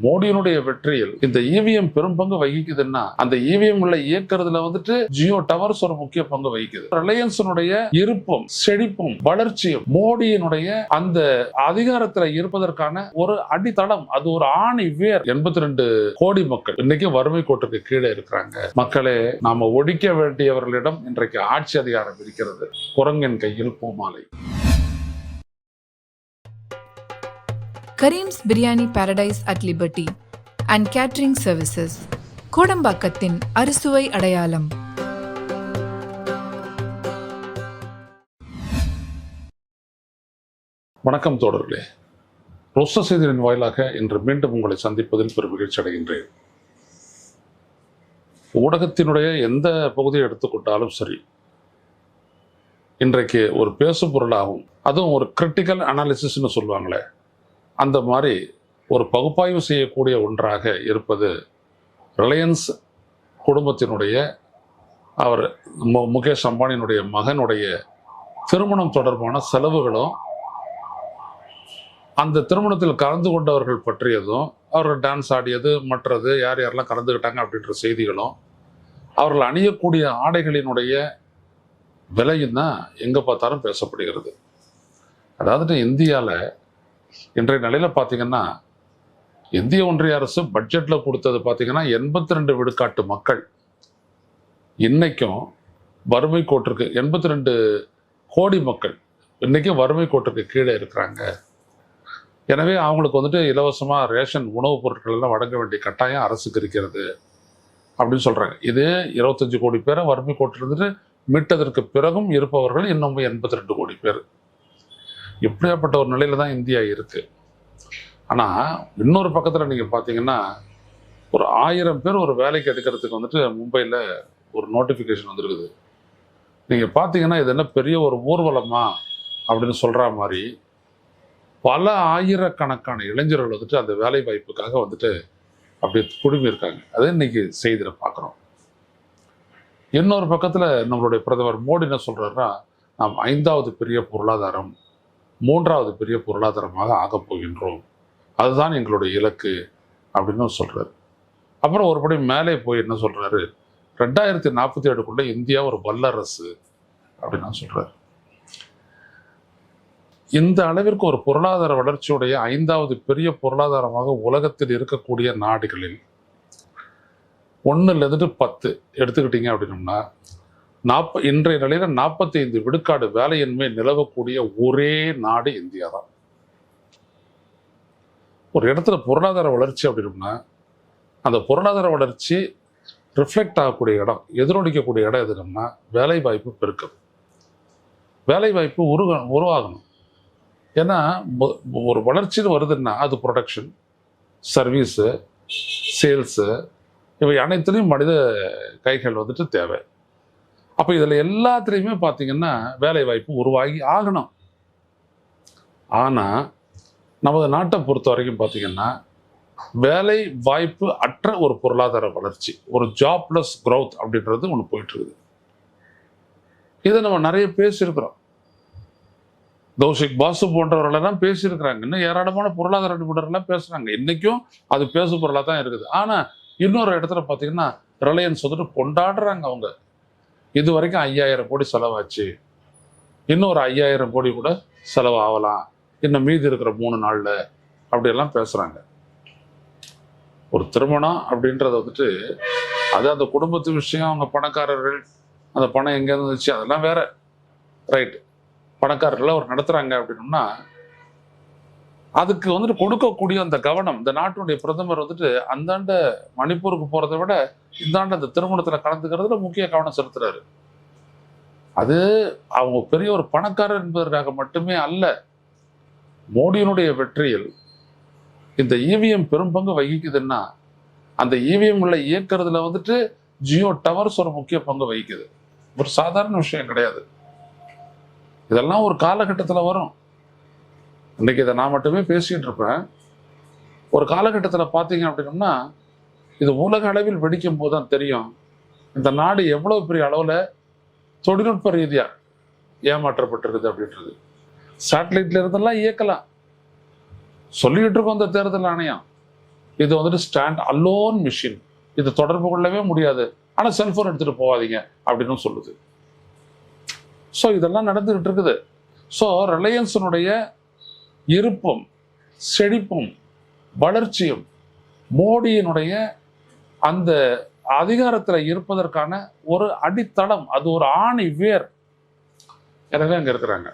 மோடியினுடைய வெற்றியில் இந்த இவிஎம் பெரும் பங்கு வகிக்குதுன்னா அந்த இவிஎம் உள்ள இயக்கிறதுல வந்துட்டு ஜியோ டவர்ஸ் ஒரு முக்கிய பங்கு வகிக்குது. ரிலையன்ஸினுடைய இருப்பும் செழிப்பும் வளர்ச்சியும் மோடியினுடைய அந்த அதிகாரத்துல இருப்பதற்கான ஒரு அடித்தளம், அது ஒரு ஆணி வேர். 82 கோடி மக்கள் இன்னைக்கு வறுமை கோட்டுக்கு கீழே இருக்கிறாங்க. மக்களே, நாம ஒழிக்க வேண்டியவர்களிடம் இன்றைக்கு ஆட்சி அதிகாரம் இருக்கிறது. குரங்கின் கையில் பூமாலை. Kareem's Biryani Paradise at Liberty and Catering Services, கோடம்பாக்கத்தின் அறுசுவை அடையாளம். வணக்கம் தோழர்களே, ரோஸ்டர் செய்தியின் வாயிலாக இன்று மீண்டும் உங்களை சந்திப்பதில் பெரும் மகிழ்ச்சி அடைகின்றேன். ஊடகத்தினுடைய எந்த பகுதியை எடுத்துக்கொண்டாலும் சரி, இன்றைக்கு ஒரு பேசு பொருளாகும், அதுவும் ஒரு கிரிட்டிக்கல் அனாலிசிஸ்ன்னு சொல்லுவாங்களே, அந்த மாதிரி ஒரு பகுப்பாய்வு செய்யக்கூடிய ஒன்றாக இருப்பது ரிலையன்ஸ் குடும்பத்தினுடைய அவர் முகேஷ் அம்பானியினுடைய மகனுடைய திருமணம் தொடர்பான செலவுகளும், அந்த திருமணத்தில் கலந்து கொண்டவர்கள் பற்றியதும், அவர்கள் டான்ஸ் ஆடியது, மற்றது யார் யாரெல்லாம் கலந்துக்கிட்டாங்க அப்படின்ற செய்திகளும், அவர்கள் அணியக்கூடிய ஆடைகளினுடைய விலையும் தான் எங்கே பார்த்தாலும் பேசப்படுகிறது. அதாவது இந்தியாவில் இன்றைய நிலையில் பார்த்தீங்கன்னா, இந்திய ஒன்றிய அரசு பட்ஜெட்டில் கொடுத்தது பார்த்தீங்கன்னா 82 விழுக்காட்டு மக்கள் இன்னைக்கும் வறுமை கோட்டிற்கு 82 கோடி மக்கள் இன்னைக்கும் வறுமை கோட்டிற்கு கீழே இருக்கிறாங்க. எனவே அவங்களுக்கு வந்துட்டு இலவசமாக ரேஷன் உணவுப் பொருட்கள் எல்லாம் வழங்க வேண்டிய கட்டாயம் அரசுக்கு இருக்கிறது அப்படின்னு சொல்கிறாங்க. இதே 25 கோடி பேரை வறுமை கோட்டிலிருந்து மீட்டதற்கு பிறகும் இருப்பவர்கள் இன்னும் 82 கோடி பேர். இப்படியாப்பட்ட ஒரு நிலையில தான் இந்தியா இருக்கு. ஆனால் இன்னொரு பக்கத்தில் நீங்கள் பார்த்தீங்கன்னா, ஒரு 1000 பேர் ஒரு வேலைக்கு எடுக்கிறதுக்கு வந்துட்டு மும்பையில் ஒரு நோட்டிஃபிகேஷன் வந்துருக்குது. நீங்கள் பார்த்தீங்கன்னா இது என்ன பெரிய ஒரு ஊர்வலமா அப்படின்னு சொல்கிற மாதிரி பல ஆயிரக்கணக்கான இளைஞர்கள் வந்துட்டு அந்த வேலை வாய்ப்புக்காக வந்துட்டு அப்படி குழுமி இருக்காங்க. அதை இன்னைக்கு செய்தியில் பார்க்குறோம். இன்னொரு பக்கத்தில் நம்மளுடைய பிரதமர் மோடி என்ன சொல்கிறாருன்னா, நாம் 5வது பெரிய பொருளாதாரம், 3வது பெரிய பொருளாதாரமாக ஆகப் போகின்றோம், அதுதான் எங்களுடைய இலக்கு அப்படின்னு சொல்றாரு. அப்புறம் ஒருபடி மேலே போய் என்ன சொல்றாரு, 2047 இந்தியா ஒரு வல்லரசு அப்படின்னு சொல்றாரு. இந்த அளவிற்கு ஒரு பொருளாதார வளர்ச்சியுடைய 5வது பெரிய பொருளாதாரமாக உலகத்தில் இருக்கக்கூடிய நாடுகளில் 1லேருந்து 10 எடுத்துக்கிட்டீங்க அப்படின்னோம்னா, இன்றைய நிலையில 45 விழுக்காடு வேலையின்மை நிலவக்கூடிய ஒரே நாடு இந்தியா தான். ஒரு இடத்துல பொருளாதார வளர்ச்சி அப்படின்னா அந்த பொருளாதார வளர்ச்சி ரிஃப்ளெக்ட் ஆகக்கூடிய இடம், எதிரொலிக்கக்கூடிய இடம் எதுனா வேலை வாய்ப்பு பெருக்கம். வேலை வாய்ப்பு உருவாகணும். ஏன்னா ஒரு வளர்ச்சின்னு வருதுன்னா அது ப்ரொடக்ஷன், சர்வீஸு, சேல்ஸு, இவை அனைத்துலேயும் மனித கைகள் வந்துட்டு தேவை. அப்போ இதில் எல்லாத்துலேயுமே பார்த்தீங்கன்னா வேலை வாய்ப்பு உருவாகி ஆகணும். ஆனால் நமது நாட்டை பொறுத்த வரைக்கும் பார்த்தீங்கன்னா வேலை வாய்ப்பு அற்ற ஒரு பொருளாதார வளர்ச்சி, ஒரு ஜாப்லெஸ் க்ரௌத் அப்படின்றது ஒன்று போயிட்டு இருக்குது. இதை நம்ம நிறைய பேசியிருக்கிறோம். கௌஷிக் பாசு போன்றவர்களெல்லாம் பேசியிருக்கிறாங்க. இன்னும் ஏராளமான பொருளாதார நிபுணர்கள்லாம் பேசுகிறாங்க. இன்றைக்கும் அது பேசு பொருளாக தான் இருக்குது. ஆனால் இன்னொரு இடத்துல பார்த்தீங்கன்னா ரிலையன்ஸ் வந்துட்டு கொண்டாடுறாங்க. அவங்க இது வரைக்கும் 5000 கோடி செலவாச்சு, இன்னும் ஒரு 5000 கோடி கூட செலவு ஆகலாம் இன்னும் மீதி இருக்கிற 3 நாளில் அப்படியெல்லாம் பேசுகிறாங்க. ஒரு திருமணம் அப்படின்றத வந்துட்டு அது அந்த குடும்பத்து விஷயம், அவங்க பணக்காரர்கள், அந்த பணம் எங்கேருந்து வந்துச்சு அதெல்லாம் வேற, ரைட்டு. பணக்காரர்கள் அவர் நடத்துகிறாங்க அப்படின்னோம்னா அதுக்கு வந்துட்டு கொடுக்கக்கூடிய அந்த கவனம், இந்த நாட்டினுடைய பிரதமர் வந்துட்டு அந்தாண்ட மணிப்பூருக்கு போகிறத விட இந்தாண்ட அந்த திருமணத்தில் கலந்துக்கிறதுல முக்கிய கவனம் செலுத்துறாரு. அது அவங்க பெரிய ஒரு பணக்காரர் என்பதற்காக மட்டுமே அல்ல. மோடியினுடைய வெற்றியில் இந்த இவிஎம் பெரும் பங்கு வகிக்குதுன்னா அந்த இவிஎம் உள்ள இயக்கிறதுல வந்துட்டு ஜியோ டவர்ஸ் ஒரு முக்கிய பங்கு வகிக்குது. ஒரு சாதாரண விஷயம் கிடையாது. இதெல்லாம் ஒரு காலகட்டத்தில் வரும். இன்னைக்கு இதை நான் மட்டுமே பேசிக்கிட்டு இருப்பேன். ஒரு காலகட்டத்தில் பார்த்தீங்க அப்படின்னா இது உலக அளவில் வெடிக்கும் போது தான் தெரியும் இந்த நாடு எவ்வளவு பெரிய அளவில் தொழில்நுட்ப ரீதியாக ஏமாற்றப்பட்டிருக்குது அப்படின்றது. சேட்டலைட்ல இருந்தெல்லாம் இயக்கலாம் சொல்லிட்டு இருக்கோம். இந்த தேர்தல் ஆணையம் இது வந்துட்டு ஸ்டாண்ட் அலோன் மிஷின், இது தொடர்பு கொள்ளவே முடியாது, ஆனால் செல்போன் எடுத்துட்டு போகாதீங்க அப்படின்னு சொல்லுது. ஸோ இதெல்லாம் நடந்துகிட்டு இருக்குது. ஸோ ரிலையன்ஸினுடைய இருப்பும் செழிப்பும் வளர்ச்சியும் மோடியினுடைய அந்த அதிகாரத்தில் இருப்பதற்கான ஒரு அடித்தளம், அது ஒரு ஆணி வேர். எனவே அங்கே இருக்கிறாங்க.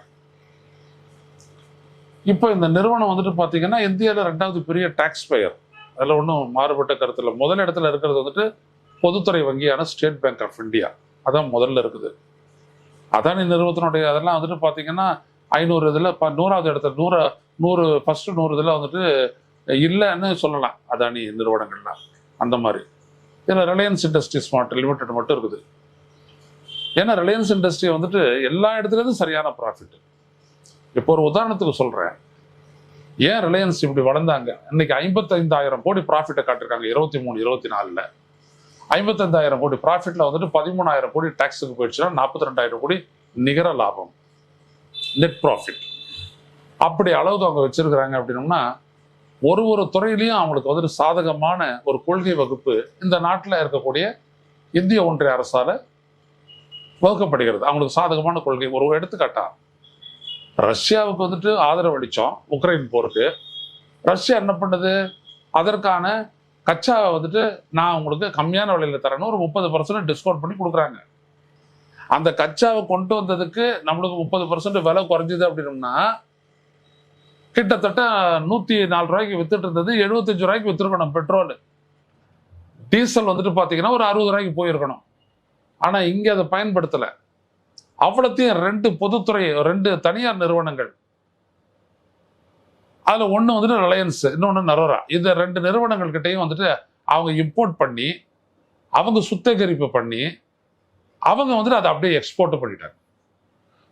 இப்போ இந்த நிறுவனம் வந்துட்டு பார்த்தீங்கன்னா இந்தியாவில் 2வது பெரிய டாக்ஸ் பேயர், அதில் ஒன்றும் மாறுபட்ட கருத்தில். முதல் இடத்துல இருக்கிறது வந்துட்டு பொதுத்துறை வங்கியான ஸ்டேட் பேங்க் ஆஃப் இந்தியா, அதான் முதல்ல இருக்குது. அதானி நிறுவனத்தினுடைய அதெல்லாம் வந்துட்டு பார்த்தீங்கன்னா 500 இதில் 100வது இடத்துல 100 ஃபர்ஸ்ட் 100 இதில் வந்துட்டு இல்லைன்னு சொல்லலாம் அதானி நிறுவனங்கள்லாம். அந்த மாதிரி இதில் ரிலையன்ஸ் இண்டஸ்ட்ரீஸ் லிமிடெட் மட்டும் இருக்குது. ஏன்னா ரிலையன்ஸ் இண்டஸ்ட்ரி வந்துட்டு எல்லா இடத்துலேருந்து சரியான ப்ராஃபிட். இப்போ ஒரு உதாரணத்துக்கு சொல்கிறேன், ஏன் ரிலையன்ஸ் இப்படி வளர்ந்தாங்க. இன்னைக்கு 55,000 கோடி ப்ராஃபிட்டை காட்டிருக்காங்க 23-24. 55,000 கோடி ப்ராஃபிட்ல வந்துட்டு 13,000 கோடி டாக்ஸுக்கு போயிடுச்சுன்னா 42,000 கோடி நிகர லாபம், நெட் ப்ராஃபிட். அப்படி அளவுக்கு அவங்க வச்சிருக்கிறாங்க. அப்படின்னோம்னா ஒரு துறையிலையும் அவங்களுக்கு வந்துட்டு சாதகமான ஒரு கொள்கை வகுப்பு இந்த நாட்டில் இருக்கக்கூடிய இந்திய ஒன்றிய அரசால வகுக்கப்படுகிறது. அவங்களுக்கு சாதகமான கொள்கை. ஒரு எடுத்துக்காட்டா, ரஷ்யாவுக்கு வந்துட்டு ஆதரவு அளித்தோம் உக்ரைன் போருக்கு. ரஷ்யா என்ன பண்ணுது, அதற்கான கச்சாவை வந்துட்டு நான் உங்களுக்கு கம்மியான விலையில தரேன்னு ஒரு 30% டிஸ்கவுண்ட் பண்ணி கொடுக்குறாங்க. அந்த கச்சாவை கொண்டு வந்ததுக்கு நம்மளுக்கு 30% விலை குறைஞ்சிது அப்படின்னோம்னா கிட்டத்தட்ட 104 ரூபாய்க்கு வித்துட்டு இருந்தது 75 ரூபாய்க்கு வித்துருக்கணும். பெட்ரோல் டீசல் வந்துட்டு பார்த்தீங்கன்னா ஒரு 60 ரூபாய்க்கு போயிருக்கணும். ஆனால் இங்கே அதை பயன்படுத்தலை. அவ்வளோத்தையும் 2 பொதுத்துறை 2 தனியார் நிறுவனங்கள், அதில் ஒன்று வந்துட்டு ரிலையன்ஸ், இன்னொன்று நரோரா, இந்த 2 நிறுவனங்கள் கிட்டையும் வந்துட்டு அவங்க இம்போர்ட் பண்ணி அவங்க சுத்திகரிப்பு பண்ணி அவங்க வந்துட்டு அதை அப்படியே எக்ஸ்போர்ட் பண்ணிட்டாங்க.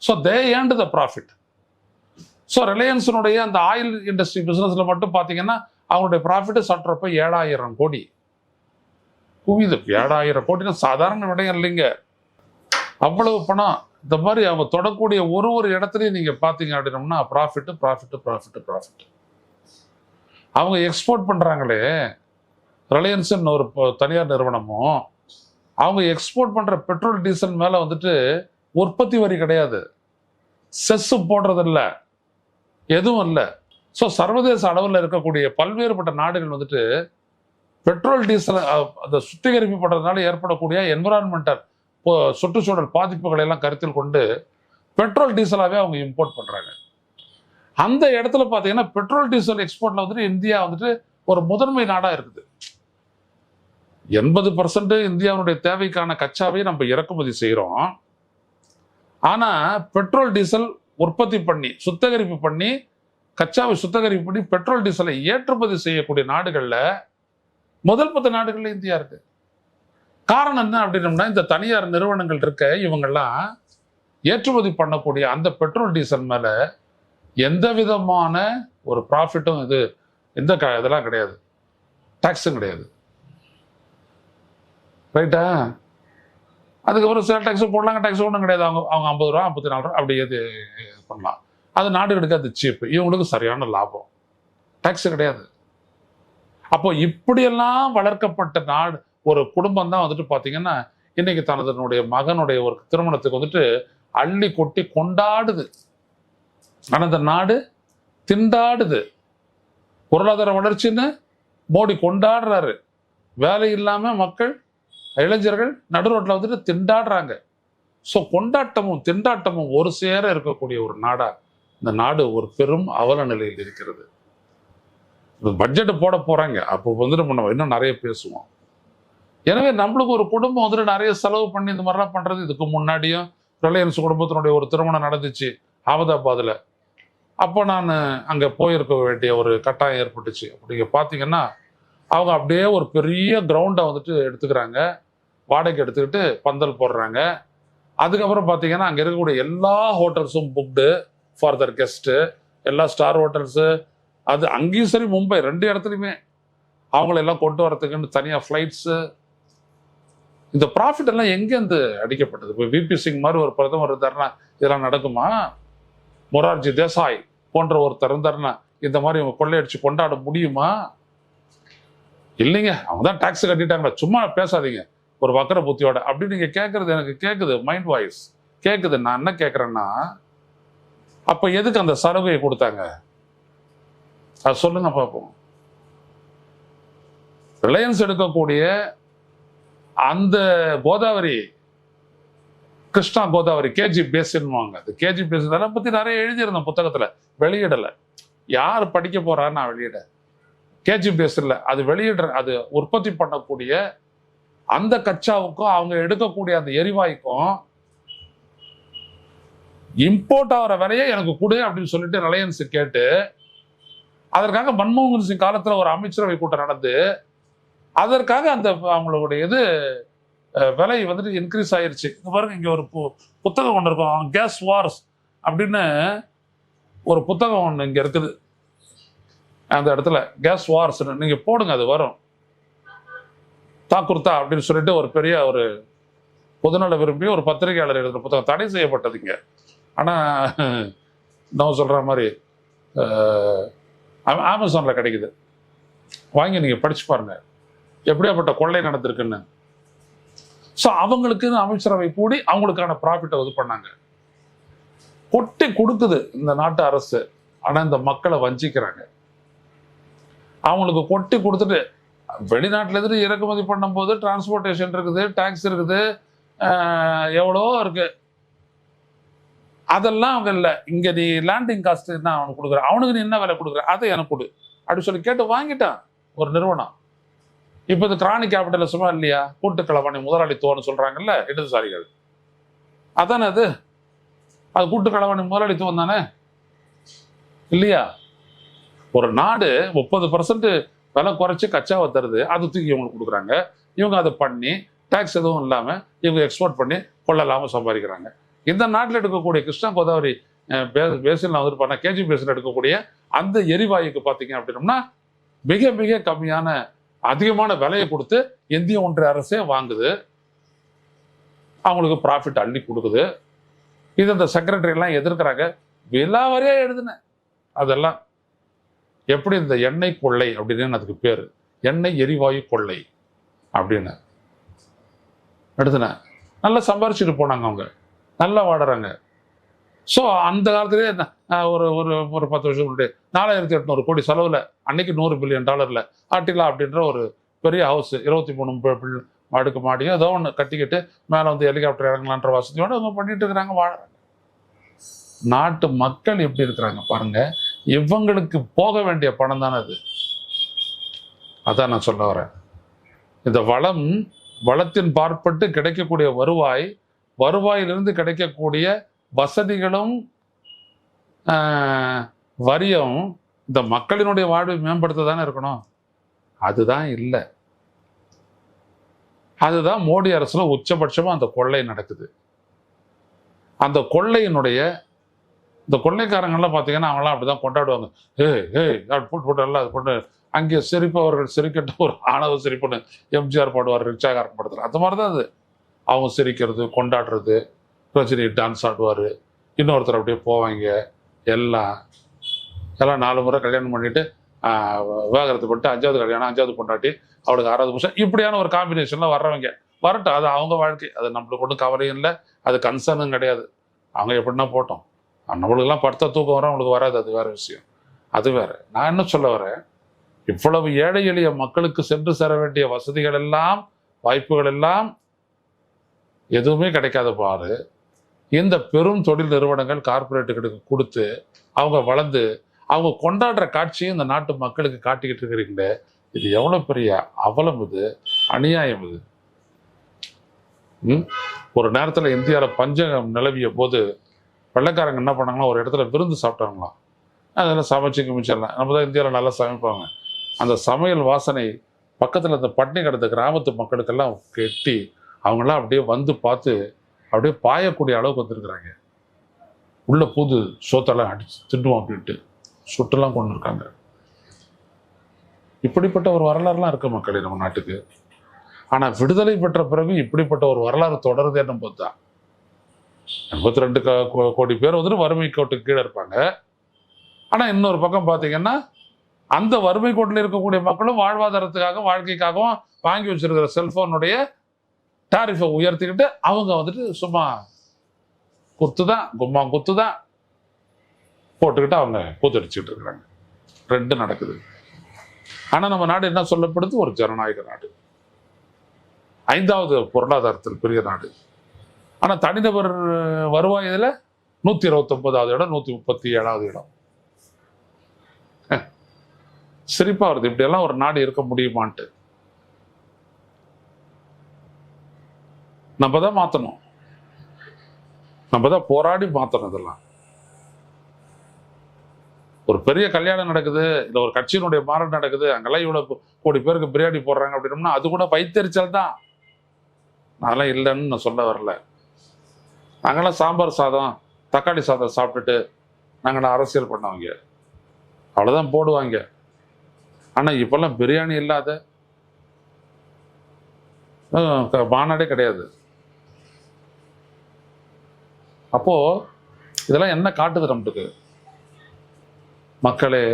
So they earned the profit. So ரிலையன்ஸினுடைய அந்த ஆயில் இண்டஸ்ட்ரி பிஸ்னஸில் மட்டும் பார்த்தீங்கன்னா அவங்களுடைய ப்ராஃபிட்டு சற்றப்ப 7,000 கோடி குவிது. 7,000 கோடினா சாதாரண விடயம் இல்லைங்க, அவ்வளவு பணம். இந்த மாதிரி அவங்க தொடக்கூடிய ஒரு இடத்துலையும் நீங்கள் பார்த்தீங்க அப்படின்னோம்னா ப்ராஃபிட்டு ப்ராஃபிட்டு ப்ராஃபிட்டு ப்ராஃபிட். அவங்க எக்ஸ்போர்ட் பண்ணுறாங்களே ரிலையன்ஸ்ன்னு ஒரு தனியார் நிறுவனமும், அவங்க எக்ஸ்போர்ட் பண்ணுற பெட்ரோல் டீசல் மேலே வந்துட்டு உற்பத்தி வரி கிடையாது, செஸ் போடுறது இல்லை, எதுவும் இல்லை. ஸோ சர்வதேச அளவில் இருக்கக்கூடிய பல்வேறுபட்ட நாடுகள் வந்துட்டு பெட்ரோல் டீசல் அந்த சுத்திகரிப்பு பண்ணுறதுனால ஏற்படக்கூடிய என்விரான்மெண்டல் சுற்றுச்சூழல் பாதிப்புகளை எல்லாம் கருத்தில் கொண்டு பெட்ரோல் டீசலாகவே அவங்க இம்போர்ட் பண்ணுறாங்க. அந்த இடத்துல பார்த்தீங்கன்னா பெட்ரோல் டீசல் எக்ஸ்போர்ட்ல வந்துட்டு இந்தியா வந்துட்டு ஒரு முதன்மை நாடாக இருக்குது. 80% இந்தியாவுடைய தேவைக்கான கச்சாவை நம்ம இறக்குமதி செய்கிறோம். ஆனால் பெட்ரோல் டீசல் உற்பத்தி பண்ணி சுத்திகரிப்பு பண்ணி கச்சாவை சுத்திகரிப்பு பண்ணி பெட்ரோல் டீசலை ஏற்றுமதி செய்யக்கூடிய நாடுகளில் முதல் 10 நாடுகளில் இந்தியா இருக்கு. காரணம் என்ன அப்படின்னம்னா இந்த தனியார் நிறுவனங்கள் இருக்க இவங்கெல்லாம் ஏற்றுமதி பண்ணக்கூடிய அந்த பெட்ரோல் டீசல் மேல எந்த விதமான ஒரு ப்ராஃபிட்டும் இதெல்லாம் கிடையாது, டாக்ஸும் கிடையாது. ரைட்டா? அதுக்கப்புறம் சில டாக்ஸ் போடலாங்க, டாக்ஸ் ஒன்றும் கிடையாது. அவங்க 50 ரூபா 54 ரூபா அப்படி எது பண்ணலாம். அது நாடுகளுக்கு அது சீப்பு, இவங்களுக்கு சரியான லாபம், டாக்ஸ் கிடையாது. அப்போ இப்படியெல்லாம் வளர்க்கப்பட்ட நாடு ஒரு குடும்பம் தான் வந்துட்டு பார்த்தீங்கன்னா இன்னைக்கு தன்னுடைய மகனுடைய ஒரு திருமணத்துக்கு வந்துட்டு அள்ளி கொட்டி கொண்டாடுது. ஆனால் அந்த நாடு திண்டாடுது. பொருளாதார வளர்ச்சின்னு மோடி கொண்டாடுறாரு, வேலை இல்லாம மக்கள் இளைஞர்கள் நடுரோட்டில் வந்துட்டு திண்டாடுறாங்க. ஸோ கொண்டாட்டமும் திண்டாட்டமும் ஒரு சேர இருக்கக்கூடிய ஒரு நாடா இந்த நாடு ஒரு பெரும் அவல நிலையில் இருக்கிறது. பட்ஜெட் போட போறாங்க, அப்போ வந்துட்டு நம்ம இன்னும் நிறைய பேசுவோம். எனவே நம்மளுக்கு ஒரு குடும்பம் வந்துட்டு நிறைய செலவு பண்ணி இந்த மாதிரிலாம் பண்றது. இதுக்கு முன்னாடியும் ரிலையன்ஸ் குடும்பத்தினுடைய ஒரு திருமணம் நடந்துச்சு அகமதாபாத்ல. அப்போ நான் அங்கே போயிருக்க வேண்டிய ஒரு கட்டாயம் ஏற்பட்டுச்சு. அப்படிங்க பார்த்தீங்கன்னா அவங்க அப்படியே ஒரு பெரிய கிரவுண்டை வந்துட்டு எடுத்துக்கிறாங்க, வாடகைக்கு எடுத்துக்கிட்டு பந்தல் போடுறாங்க. அதுக்கப்புறம் பார்த்தீங்கன்னா அங்கே இருக்கக்கூடிய எல்லா ஹோட்டல்ஸும் புக்டு ஃபார் தர் கெஸ்ட்டு, எல்லா ஸ்டார் ஹோட்டல்ஸு, அது அங்கேயும் சரி மும்பை 2 இடத்துலையுமே அவங்களெல்லாம் கொண்டு வரத்துக்குன்னு தனியாக ஃப்ளைட்ஸு. இந்த ப்ராஃபிட் எல்லாம் எங்கேருந்து அடிக்கப்பட்டது? இப்போ விபி சிங் மாதிரி ஒரு பிரதமர் இருந்தாருன்னா இதெல்லாம் நடக்குமா? மொரார்ஜி தேசாய் போன்ற ஒருத்தர் இருந்தாருன்னா இந்த மாதிரி இவங்க கொள்ளையடிச்சு கொண்டாட முடியுமா? இல்லைங்க அவங்க தான் டாக்ஸ் கட்டிட்டாங்களா, சும்மா பேசாதீங்க ஒரு வக்கர புத்தியோட அப்படின்னு நீங்க கேட்கறது எனக்கு கேட்குது, மைண்ட் வாய்ஸ் கேட்குது. நான் என்ன கேட்குறேன்னா, அப்ப எதுக்கு அந்த சலுகையை கொடுத்தாங்க அது சொல்லுங்க பார்ப்போம். ரிலையன்ஸ் எடுக்கக்கூடிய அந்த கோதாவரி, கிருஷ்ணா கோதாவரி கேஜி பேசின்வாங்க, அது கேஜி பேசின் அதை பத்தி நிறைய எழுதியிருந்தேன் புத்தகத்துல, வெளியிடல. யார் படிக்க போறான்னு நான் வெளியிட கேஜி பேசின்ல அது வெளியிடுற, அது உற்பத்தி பண்ணக்கூடிய அந்த கச்சாவுக்கும் அவங்க எடுக்கக்கூடிய அந்த எரிவாயுக்கும் இம்போர்ட் ஆகிற விலையை எனக்கு கொடு அப்படின்னு சொல்லிட்டு ரிலையன்ஸ் கேட்டு, அதற்காக மன்மோகன் சிங் காலத்துல ஒரு அமைச்சரவை கூட்டம் நடந்து அதற்காக அந்த அவங்களுடைய இது விலை வந்துட்டு இன்க்ரீஸ் ஆயிருச்சு. இங்க பாருங்க, இங்க ஒரு புத்தகம் ஒன்று இருக்கும், கேஸ் வார்ஸ் அப்படின்னு ஒரு புத்தகம் ஒன்று இங்க இருக்குது. அந்த இடத்துல கேஸ் வார்ஸ் நீங்க போடுங்க, அது வரும். தாக்குர்தா அப்படின்னு சொல்லிட்டு ஒரு பெரிய ஒரு பொதுநல விரும்பி ஒரு பத்திரிகையாளர் எழுதுற புத்தகம், தடை செய்யப்பட்டதுங்க. ஆனா நான் சொல்ற மாதிரி அமேசான்ல கிடைக்குது, வாங்கி நீங்க படிச்சு பாருங்க எப்படியாப்பட்ட கொள்ளை நடந்திருக்குன்னு. ஸோ அவங்களுக்கு அமைச்சரவை கூடி அவங்களுக்கான ப்ராஃபிட்டை இது பண்ணாங்க. கொட்டி கொடுக்குது இந்த நாட்டு அரசு, ஆனா இந்த மக்களை வஞ்சிக்கிறாங்க. அவங்களுக்கு கொட்டி கொடுத்துட்டு வெளிநாட்டுல இருந்து இறக்குமதி பண்ணும்போது டிரான்ஸ்போர்ட்டேஷன் இருக்குது, டாக்ஸ் இருக்குது, எவ்வளோ இருக்கு, அதெல்லாம் அவங்க இல்லை. இங்க நீ லேண்டிங் காஸ்ட் என்ன அவனுக்கு கொடுக்குற, அவனுக்கு நீ என்ன விலை கொடுக்குற, அதை எனக்கு கொடு அப்படி சொல்லி கேட்டு வாங்கிட்டான் ஒரு நிறுவனம். இப்ப இது கிரானி கேபிட்டலிசமா இல்லையா, கூட்டுக்களவாணி முதலாளித்துவம்னு சொல்றாங்கல்ல இடதுசாரிகள், அதானே அது கூட்டுக்களவாணி முதலாளித்துவம் தானே இல்லையா? ஒரு நாடு 30% விலை குறைச்சி கச்சாவை தருது, அது தூக்கி இவங்களுக்கு கொடுக்குறாங்க. இவங்க அதை பண்ணி டாக்ஸ் எதுவும் இல்லாம இவங்க எக்ஸ்போர்ட் பண்ணி கொள்ளலாம சம்பாதிக்கிறாங்க. இந்த நாட்டில் எடுக்கக்கூடிய கிருஷ்ணா கோதாவரி பேசில் வந்து பண்ண கேஜி பேசில் எடுக்கக்கூடிய அந்த எரிவாயுக்கு பார்த்தீங்க அப்படின்னோம்னா மிக மிக கம்மியான அதிகமான விலையை கொடுத்து இந்திய ஒன்றிய அரசே வாங்குது, அவங்களுக்கு ப்ராஃபிட் அள்ளி கொடுக்குது. இது இந்த செக்ரட்டரி எல்லாம் எதிர்க்கிறாங்க. விலாவரியா எழுதுனேன் அதெல்லாம். எப்படி இந்த எண்ணெய் கொள்ளை அப்படின்னு அதுக்கு பேரு, எண்ணெய் எரிவாயு கொள்ளை அப்படின்னு எடுத்துனேன். நல்லா சம்பாரிச்சுட்டு போனாங்க, அவங்க நல்லா வாடுறாங்க. ஸோ அந்த காலத்திலே ஒரு ஒரு ஒரு 10 வருஷம் முன்னாடி 4800 கோடி செலவில் அன்னைக்கு $100 பில்லியன் ஆட்டிலா அப்படின்ற ஒரு பெரிய ஹவுஸ் 23 அடுக்கு மாடியும் ஏதோ ஒன்று கட்டிக்கிட்டு மேலே வந்து ஹெலிகாப்டர் இறங்கலான்ற வசதியோடு அவங்க பண்ணிட்டு இருக்கிறாங்க, வாழறாங்க. நாட்டு மக்கள் எப்படி இருக்கிறாங்க பாருங்க. இவங்களுக்கு போக வேண்டிய பணம் தானே அது. அதான் நான் சொல்ல வரேன். இந்த வளத்தின் பார்ப்பட்டு கிடைக்கக்கூடிய வருவாயிலிருந்து கிடைக்கக்கூடிய வசதிகளும் வரியும் இந்த மக்களினுடைய வாழ்வை மேம்படுத்த தானே இருக்கணும். அதுதான் இல்லை. அதுதான் மோடி அரசுல உச்சபட்சமா அந்த கொள்ளை நடக்குது. அந்த கொள்ளையினுடைய இந்த கொள்ளைக்காரங்கள்லாம் பார்த்தீங்கன்னா அவங்களாம் அப்படிதான் கொண்டாடுவாங்க. போட்டு எல்லாம் அது போட்டு அங்கே சிரிப்பவர்கள் சிரிக்கட்ட ஒரு ஆணவ சிரிப்புன்னு எம்ஜிஆர் பாடுவார், ரிச்சாகாரன் படுத்துறாரு. அந்த மாதிரி தான் அது. அவங்க சிரிக்கிறது, கொண்டாடுறது, ரஜினி டான்ஸ் ஆடுவார், இன்னொருத்தர் அப்படியே போவாங்க. எல்லாம் 4 முறை கல்யாணம் பண்ணிட்டு விவாகரத்து பண்ணிட்டு 5வது கல்யாணம், 5வது பொண்டாட்டி, அவளுக்கு 6வது வருஷம், இப்படியான ஒரு காம்பினேஷன்ல வர்றவங்க வரட்டும். அது அவங்க வாழ்க்கை, அது நம்மளுக்கு ஒன்றும் கவலையும் இல்லை, அது கன்சர்னும் கிடையாது. அவங்க எப்படின்னா போட்டோம். நம்மளுக்கெல்லாம் படுத்த தூக்கம் வர அவங்களுக்கு வராது, அது வேற விஷயம், அது வேற. நான் என்ன சொல்ல வரேன், இவ்வளவு ஏழை எளிய மக்களுக்கு சென்று சேர வேண்டிய வசதிகள் எல்லாம், வாய்ப்புகள் எல்லாம் எதுவுமே கிடைக்காத பாரு இந்த பெரும் தொழில் நிறுவனங்கள் கார்பரேட்டுகளுக்கு கொடுத்து அவங்க வளர்ந்து அவங்க கொண்டாடுற காட்சியும் இந்த நாட்டு மக்களுக்கு காட்டிக்கிட்டு இருக்கிறீங்களே, இது எவ்வளவு பெரிய அவலம், இது அநியாயம். இது ஒரு நேரத்துல இந்தியாவில் பஞ்சம் நிலவிய போது வெள்ளைக்காரங்க என்ன பண்ணாங்கன்னா, ஒரு இடத்துல விருந்து சாப்பிட்டாங்களாம். அதெல்லாம் சமைச்சு கிமிச்சிடலாம், நம்ம தான் இந்தியாவில் நல்லா சமைப்பாங்க. அந்த சமையல் வாசனை பக்கத்தில் இந்த பட்டினி கிடந்த கிராமத்து மக்களுக்கெல்லாம் கெட்டி அவங்களாம் அப்படியே வந்து பார்த்து அப்படியே பாயக்கூடிய அளவுக்கு வந்துருக்குறாங்க. உள்ள புது சோத்தெல்லாம் அடிச்சு திட்டுவோம் அப்படின்ட்டு சுட்டெல்லாம் கொண்டு இருக்காங்க. இப்படிப்பட்ட ஒரு வரலாறுலாம் இருக்கு மக்களே நம்ம நாட்டுக்கு. ஆனா விடுதலை பெற்ற பிறகு இப்படிப்பட்ட ஒரு வரலாறு தொடருது என்னும் போது தான் 82 கோடி பேர் வந்துட்டு வறுமை கோட்டுக்கு கீழே இருப்பாங்க. ஆனா இன்னொரு பக்கம் பார்த்தீங்கன்னா அந்த வறுமை கோட்டில் இருக்கக்கூடிய மக்களும் வாழ்வாதாரத்துக்காக வாழ்க்கைக்காகவும் வாங்கி வச்சிருக்கிற செல்போனுடைய டாரிஃபை உயர்த்திக்கிட்டு அவங்க வந்துட்டு சும்மா குத்துதான் கும்மா குத்துதான் போட்டுக்கிட்டு அவங்க கூத்தடிச்சுட்டு இருக்கிறாங்க. ரெண்டு நடக்குது. ஆனா நம்ம நாடு என்ன சொல்லப்படுது? ஒரு ஜனநாயக நாடு, 5வது பொருளாதாரத்தில் பெரிய நாடு. ஆனா தனிநபர் வருவாய் இதுல 129வது இடம், 137வது இடம். சிரிப்பா வருது. இப்படி எல்லாம் ஒரு நாடு இருக்க முடியுமான்ட்டு. நம்ம தான் மாத்தணும், நம்ம தான் போராடி மாத்தணும். இதெல்லாம் ஒரு பெரிய கல்யாணம் நடக்குது, இல்ல ஒரு கட்சியினுடைய மாநாடு நடக்குது, அங்கெல்லாம் இவ்வளவு கோடி பேருக்கு பிரியாணி போடுறாங்க அப்படின்னோம்னா அது கூட வைத்தறிச்சல் தான். அதெல்லாம் இல்லைன்னு நான் சொல்ல வரல. நாங்களாம் சாம்பார் சாதம் தக்காளி சாதம் சாப்பிட்டுட்டு நாங்களாம் அரசியல் பண்ணவங்க, அவ்வளோதான் போடுவாங்க. ஆனா இப்பெல்லாம் பிரியாணி இல்லாத மாநாடே கிடையாது. அப்போ இதெல்லாம் என்ன காட்டுது நம்மளுக்கு? மக்களே,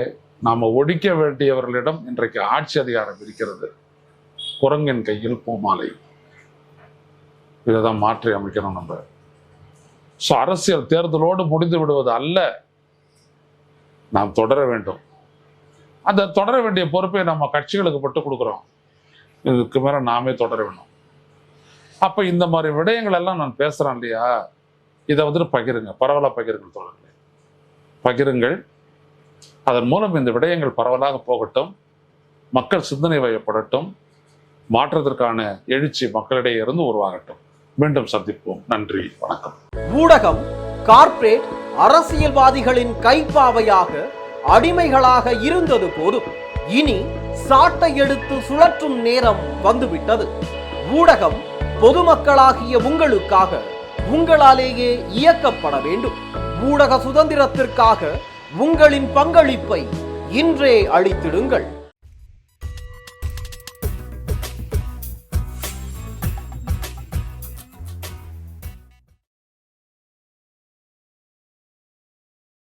நாம ஒழிக்க வேண்டியவர்களிடம் இன்றைக்கு ஆட்சி அதிகாரம் இருக்கிறது. குரங்கின் கையில் பூமாலை. இதைதான் மாற்றி அமைக்கணும் நம்ம. ஸோ அரசியல் தேர்தலோடு முடிந்து விடுவது அல்ல, நாம் தொடர வேண்டும். அந்த தொடர வேண்டிய பொறுப்பை நம்ம கட்சிகளுக்கு பட்டு கொடுக்குறோம். இதுக்கு மேல நாமே தொடர வேணும். அப்ப இந்த மாதிரி விடயங்கள் எல்லாம் நான் பேசுறேன் இல்லையா, இதை வந்துட்டு பகிருங்க, பரவலாக பகிருங்கள் தோழர்களே, பகிருங்கள். அதன் மூலம் இந்த விடயங்கள் பரவலாக போகட்டும், மக்கள் சிந்தனை வயப்படட்டும், மாற்றத்திற்கான எழுச்சி மக்களிடையே இருந்து உருவாகட்டும். மீண்டும் சந்திப்போம். நன்றி, வணக்கம். ஊடகம் கார்ப்பரேட் அரசியல்வாதிகளின் கைப்பாவையாக அடிமைகளாக இருந்தது போதும். இனி சாட்டை எடுத்து சுழற்றும் நேரம் வந்துவிட்டது. ஊடகம் பொதுமக்களாகிய உங்களுக்காக, உங்களாலேயே இயக்கப்பட வேண்டும். ஊடக சுதந்திரத்திற்காக உங்களின் பங்களிப்பை இன்றே அளித்திடுங்கள்.